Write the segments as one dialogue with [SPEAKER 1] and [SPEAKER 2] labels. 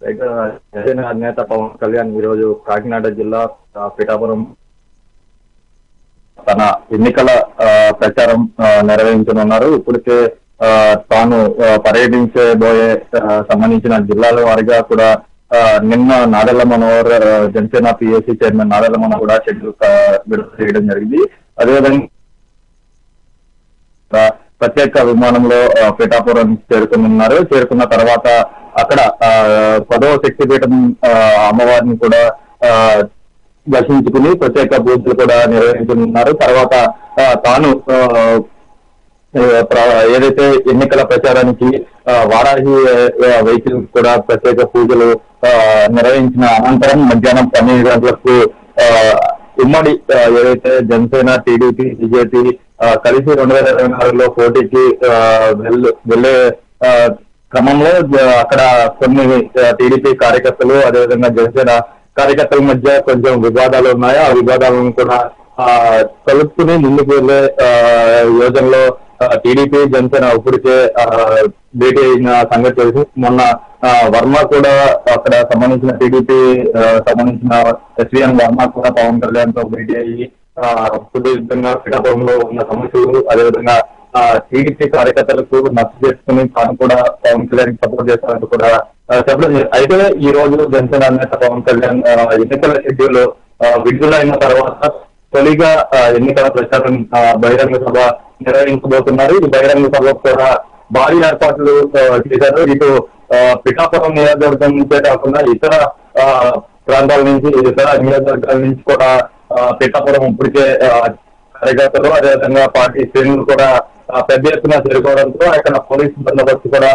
[SPEAKER 1] జనసేన అధినేత పవన్ కళ్యాణ్ ఈరోజు కాకినాడ జిల్లా పిఠాపురం తన ఎన్నికల ప్రచారం నిర్వహించనున్నారు. ఇప్పటికే తాను పర్యటించబోయే సంబంధించిన జిల్లాల వారిగా కూడా నిన్న నాదెళ్ల మనోహర్ జనసేన పిఎస్సి చైర్మన్ నాదెళ్ల మనోహర్ కూడా షెడ్యూల్ విడుదల చేయడం జరిగింది. అదేవిధంగా ప్రత్యేక విమానంలో పిఠాపురం చేరుకున్నారు. చేరుకున్న తర్వాత అక్కడ 10వ శక్తిపీఠం అమ్మవారిని కూడా దర్శించుకుని ప్రత్యేక పూజలు కూడా నిర్వహించనున్నారు. తర్వాత తాను ఏదైతే ఎన్నికల ప్రచారానికి వారాహి వెహికల్ కూడా ప్రత్యేక పూజలు నిర్వహించిన అనంతరం మధ్యాహ్నం 12 గంటలకు ఉమ్మడి ఏదైతే జనసేన టీడీపీ బీజేపీ కలిసి 2024లో పోటీకి వెళ్లే క్రమంలో అక్కడ కొన్ని టీడీపీ కార్యకర్తలు అదేవిధంగా జనసేన కార్యకర్తల మధ్య కొంచెం వివాదాలు ఉన్నాయి. ఆ వివాదాలను కూడా కలుపుకుని ముందుకు వెళ్లే యోజనలో టీడీపీ జనసేన ఇప్పటికే భేటీ అయిన సంగతి తెలిసి మొన్న వర్మ కూడా అక్కడ సంబంధించిన టీడీపీ సంబంధించిన ఎస్వీఎన్ వర్మ కూడా పవన్ కళ్యాణ్ తో భేటీ అయ్యి సుదీర్ఘంగా పిఠాపురంలో ఉన్న సమస్యలు అదేవిధంగా టీడీపీ కార్యకర్తలకు నచ్చ చేసుకుని తాను కూడా పవన్ కళ్యాణ్ సపోర్ట్ చేస్తానంటూ కూడా చెప్పడం. అయితే ఈ రోజు జనసేన అధినేత పవన్ కళ్యాణ్ ఎన్నికల షెడ్యూల్ విడుదలైన తర్వాత తొలిగా ఎన్నికల ప్రచారం బహిరంగ సభ నిర్వహించబోతున్నారు. ఈ బహిరంగ సభ కూడా భారీ ఏర్పాట్లు చేశారు. ఇటు పిఠాపురం నియోజకవర్గం నుంచే కాకుండా ఇతర ప్రాంతాల నుంచి ఇతర నియోజకవర్గాల నుంచి కూడా పిఠాపురం ఇప్పటికే కార్యకర్తలు అదేవిధంగా పార్టీ శ్రేణులు కూడా పెద్ద ఎత్తున చేరుకోవడంతో అక్కడ పోలీసు బందోబస్తు కూడా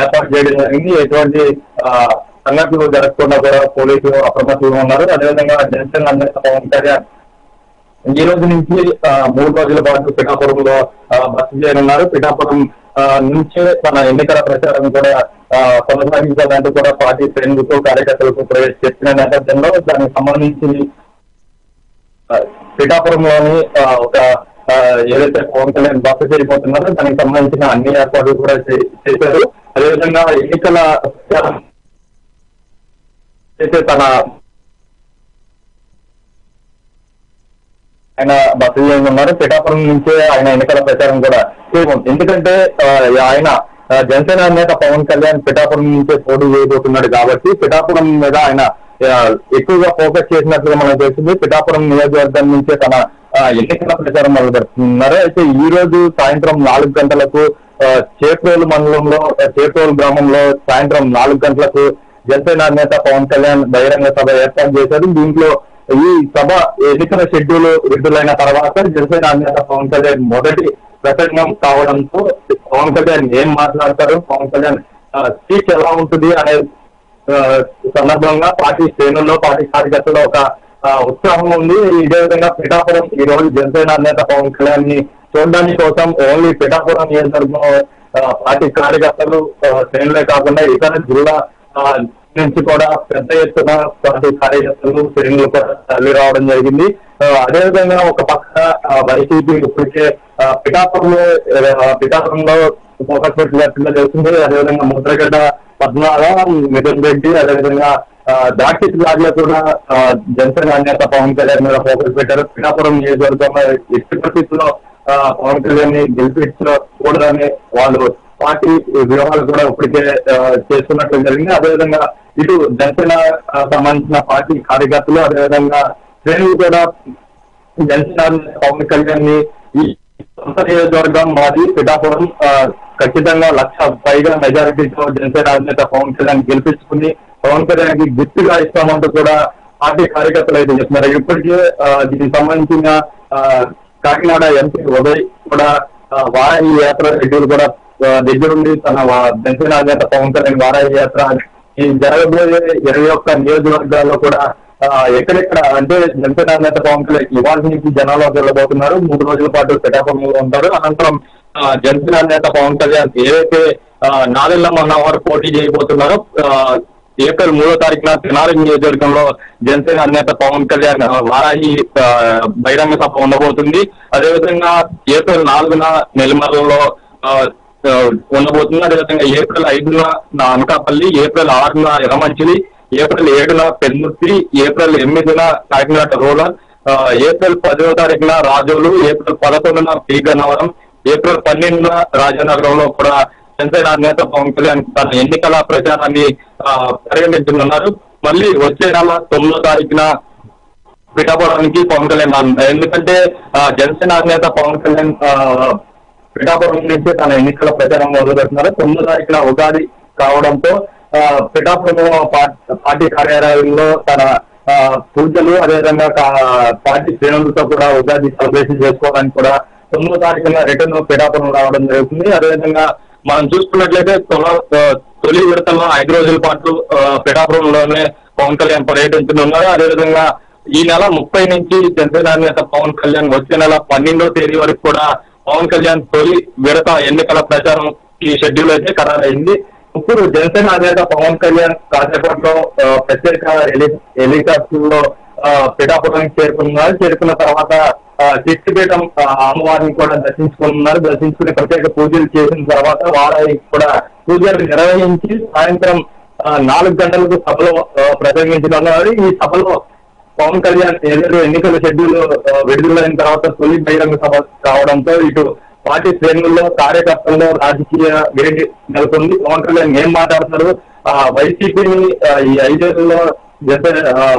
[SPEAKER 1] ఏర్పాటు చేయడం జరిగింది. ఎటువంటి సంఘటనలు జరగకుండా కూడా పోలీసులు అప్రమత్తంగా ఉన్నారు. అదేవిధంగా జనసేన అధినేత పవన్ కళ్యాణ్ ఈ రోజు నుంచి 3 రోజుల పాటు పిఠాపురంలో బస చేయనున్నారు. పిఠాపురం నుంచే తన ఎన్నికల ప్రచారం కూడా కొనసాగించాలంటూ కూడా పార్టీ శ్రేణులతో కార్యకర్తలకు చెప్పిన నేపథ్యంలో దానికి సంబంధించి పిఠాపురంలోని ఒక ఏదైతే పవన్ కళ్యాణ్ బస చేయబోతున్నారో దానికి సంబంధించిన అన్ని ఏర్పాట్లు కూడా చేశారు. అదేవిధంగా ఎన్నికల ప్రచారం చేసే తన ఆయన బస చేయనున్నారు. పిఠాపురం నుంచే ఆయన ఎన్నికల ప్రచారం కూడా ఎందుకంటే ఆయన జనసేన అధినేత పవన్ కళ్యాణ్ పిఠాపురం నుంచే పోటీ చేయబోతున్నాడు కాబట్టి పిఠాపురం మీద ఆయన ఎక్కువగా ఫోకస్ చేసినట్లుగా మనకు తెలిసింది. పిఠాపురం నియోజకవర్గం నుంచే తన ఎన్నికల ప్రచారం మొదలు పెడుతున్నారు. అయితే ఈ రోజు సాయంత్రం 4 గంటలకు చేప్రోలు మండలంలో చేప్రోలు గ్రామంలో సాయంత్రం 4 గంటలకు జనసేన అధినేత పవన్ కళ్యాణ్ బహిరంగ సభ ఏర్పాటు చేశారు. దీంట్లో ఈ సభ ఎన్నికల షెడ్యూల్ విడుదలైన తర్వాత జనసేన అధినేత పవన్ కళ్యాణ్ మొదటి ప్రసంగం కావడంతో పవన్ కళ్యాణ్ ఏం మాట్లాడతారు, పవన్ కళ్యాణ్ స్పీచ్ ఎలా ఉంటుంది అనే సందర్భంగా పార్టీ శ్రేణుల్లో పార్టీ కార్యకర్తల్లో ఒక ఉత్సాహం ఉంది. ఇదే విధంగా పిఠాపురం ఈ రోజు జనసేన అధినేత పవన్ కళ్యాణ్ ని చూడడానికి కోసం ఓన్లీ పిఠాపురం నియోజకవర్గం పార్టీ కార్యకర్తలు శ్రేణులే కాకుండా ఇతర జిల్లా నుంచి కూడా పెద్ద ఎత్తున పార్టీ కార్యకర్తలు శ్రేణులు కూడా తరలి రావడం జరిగింది. అదేవిధంగా ఒక పక్క వైసీపీ ఇప్పటికే పిఠాపురంలో ఫోకస్ పెట్టినట్టుగా తెలుస్తుంది. అదేవిధంగా ముద్రగడ్డ పద్మనాభ, మిథున్ రెడ్డి అదేవిధంగా దాక్షిత్ లాగ్లో కూడా జనసేన అధినేత పవన్ కళ్యాణ్ మీద ఫోకస్ పెట్టారు. పిఠాపురం నియోజకవర్గంలో ఎట్టి పరిస్థితుల్లో పవన్ కళ్యాణ్ ని గెలిపించకూడదని వాళ్ళు పార్టీ వ్యూహాలు కూడా ఇప్పటికే చేస్తున్నట్టు జరిగింది. అదేవిధంగా ఇటు జనసేన సంబంధించిన పార్టీ కార్యకర్తలు అదేవిధంగా శ్రేణులు కూడా జనసేన పవన్ కళ్యాణ్ ని ఈ సొంత నియోజకవర్గం మాది పిఠాపురం ఖచ్చితంగా 1,00,000 పైగా మెజారిటీతో జనసేన అధినేత పవన్ కళ్యాణ్ గెలిపించుకుని పవన్ కళ్యాణ్ కి గుర్తుగా ఇస్తామంటూ కూడా పార్టీ కార్యకర్తలు అయితే చెప్తున్నారు. ఇప్పటికే దీనికి సంబంధించిన కాకినాడ ఎంపీ ఉదయ్ కూడా వారాహి యాత్ర షెడ్యూల్ కూడా దగ్గరుండి తన జనసేన అధినేత పవన్ కళ్యాణ్ వారాహి యాత్ర ఈ జరగబోయే 21 నియోజకవర్గాల్లో కూడా ఎక్కడెక్కడ అంటే జనసేన అధినేత పవన్ కళ్యాణ్ ఇవాళ నుంచి జనాల్లోకి వెళ్ళబోతున్నారు. 3 రోజుల పాటు పిఠాపురంలో ఉంటారు. అనంతరం జనసేన అధినేత పవన్ కళ్యాణ్ ఏదైతే నాదెళ్ల మనోహర్ పోటీ చేయబోతున్నారో ఏప్రిల్ 3వ తారీఖున తెనాలి నియోజకవర్గంలో జనసేన అధినేత పవన్ కళ్యాణ్ వారాహి బహిరంగ సభ ఉండబోతుంది. అదేవిధంగా ఏప్రిల్ 4న నెల్లిమర్లలో ఉండబోతుంది. అదేవిధంగా ఏప్రిల్ 5న అనకాపల్లి, ఏప్రిల్ 6న యలమంచిలి, ఏప్రిల్ 7న పెన్నుర్తి, ఏప్రిల్ 8న కాకినాడ రూరల్, ఏప్రిల్ 10వ తారీఖున రాజోలు, ఏప్రిల్ 11న పి గన్నవరం, ఏప్రిల్ 12న రాజానగరంలో కూడా జనసేన అధినేత పవన్ కళ్యాణ్ తన ఎన్నికల ప్రచారాన్ని పర్యటించనున్నారు. మళ్ళీ వచ్చే నెల 9వ తారీఖున పిఠాపురానికి పవన్ కళ్యాణ్ రానున్నారు. ఎందుకంటే జనసేన అధినేత పవన్ కళ్యాణ్ పిఠాపురం నుంచి తన ఎన్నికల ప్రచారం మొదలుపెడుతున్నారు. 9వ తారీఖున ఉగాది కావడంతో పిఠాపురం పార్టీ కార్యాలయంలో తన పూజలు, అదేవిధంగా పార్టీ శ్రేణులతో కూడా ఉగాది సెలబ్రేషన్ చేసుకోవడానికి కూడా 9వ తారీఖున రిటర్న్ పిఠాపురం రావడం జరుగుతుంది. అదేవిధంగా మనం చూసుకున్నట్లయితే తొలి విడతలో 5 రోజుల పాటు పిఠాపురంలోనే పవన్ కళ్యాణ్ పర్యటించనున్నారు. అదేవిధంగా ఈ నెల 30 నుంచి జనసేన అధినేత పవన్ కళ్యాణ్ వచ్చే నెల 12వ తేదీ వరకు కూడా పవన్ కళ్యాణ్ తొలి విడత ఎన్నికల ప్రచారం ఈ షెడ్యూల్ అయితే ఖరారైంది. ఇప్పుడు జనసేన అధినేత పవన్ కళ్యాణ్ కాసేపట్లో ప్రత్యేక హెలికాప్టర్ లో పిఠాపురానికి చేరుకున్నారు. చేరుకున్న తర్వాత శక్తిపీఠం అమ్మవారిని కూడా దర్శించుకున్నారు. దర్శించుకుని ప్రత్యేక పూజలు చేసిన తర్వాత వారానికి కూడా పూజలు నిర్వహించి సాయంత్రం 4 గంటలకు సభలో ప్రసంగించనున్నారు. ఈ సభలో పవన్ కళ్యాణ్ ఏదైతే ఎన్నికల షెడ్యూల్ విడుదలైన తర్వాత తొలి బహిరంగ సభ కావడంతో ఇటు పార్టీ శ్రేణుల్లో, కార్యకర్తల్లో రాజకీయ వేడి నెలకొంది. పవన్ కళ్యాణ్ ఏం మాట్లాడతారు, వైసీపీని ఈ 5 ఏళ్లలో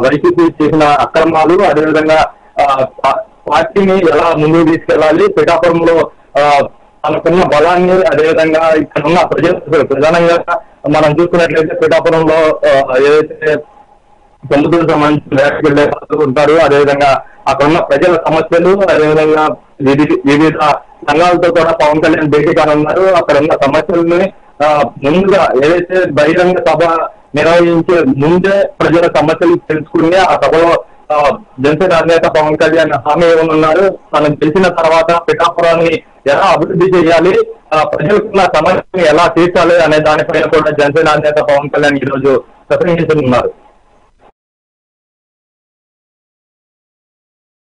[SPEAKER 1] వైసీపీ చేసిన అక్రమాలు, అదేవిధంగా పార్టీని ఎలా ముందుకు తీసుకెళ్లాలి, పిఠాపురంలో తనకున్న బలాన్ని, అదేవిధంగా ఇక్కడ ఉన్న ప్రధానంగా మనం చూసుకున్నట్లయితే పిఠాపురంలో ఏదైతే సముద్రం సంబంధించిన వేటకు వెళ్లే ఉంటారు, అదేవిధంగా అక్కడ ఉన్న ప్రజల సమస్యలు, అదేవిధంగా వివిధ సంఘాలతో కూడా పవన్ కళ్యాణ్ భేటీ కానున్నారు. అక్కడ ఉన్న సమస్యలని ముందుగా ఏదైతే బహిరంగ సభ నిర్వహించే ముందే ప్రజల సమస్యలు తెలుసుకుని ఆ సభలో జనసేన అధినేత పవన్ కళ్యాణ్ హామీ ఇవ్వనున్నారు. మనం తెలిసిన తర్వాత పిఠాపురాన్ని ఎలా అభివృద్ధి చేయాలి, ప్రజలకున్న సమస్యని ఎలా తీర్చాలి అనే దానిపైన కూడా జనసేన అధినేత పవన్ కళ్యాణ్ ఈ రోజు ప్రసంగించనున్నారు.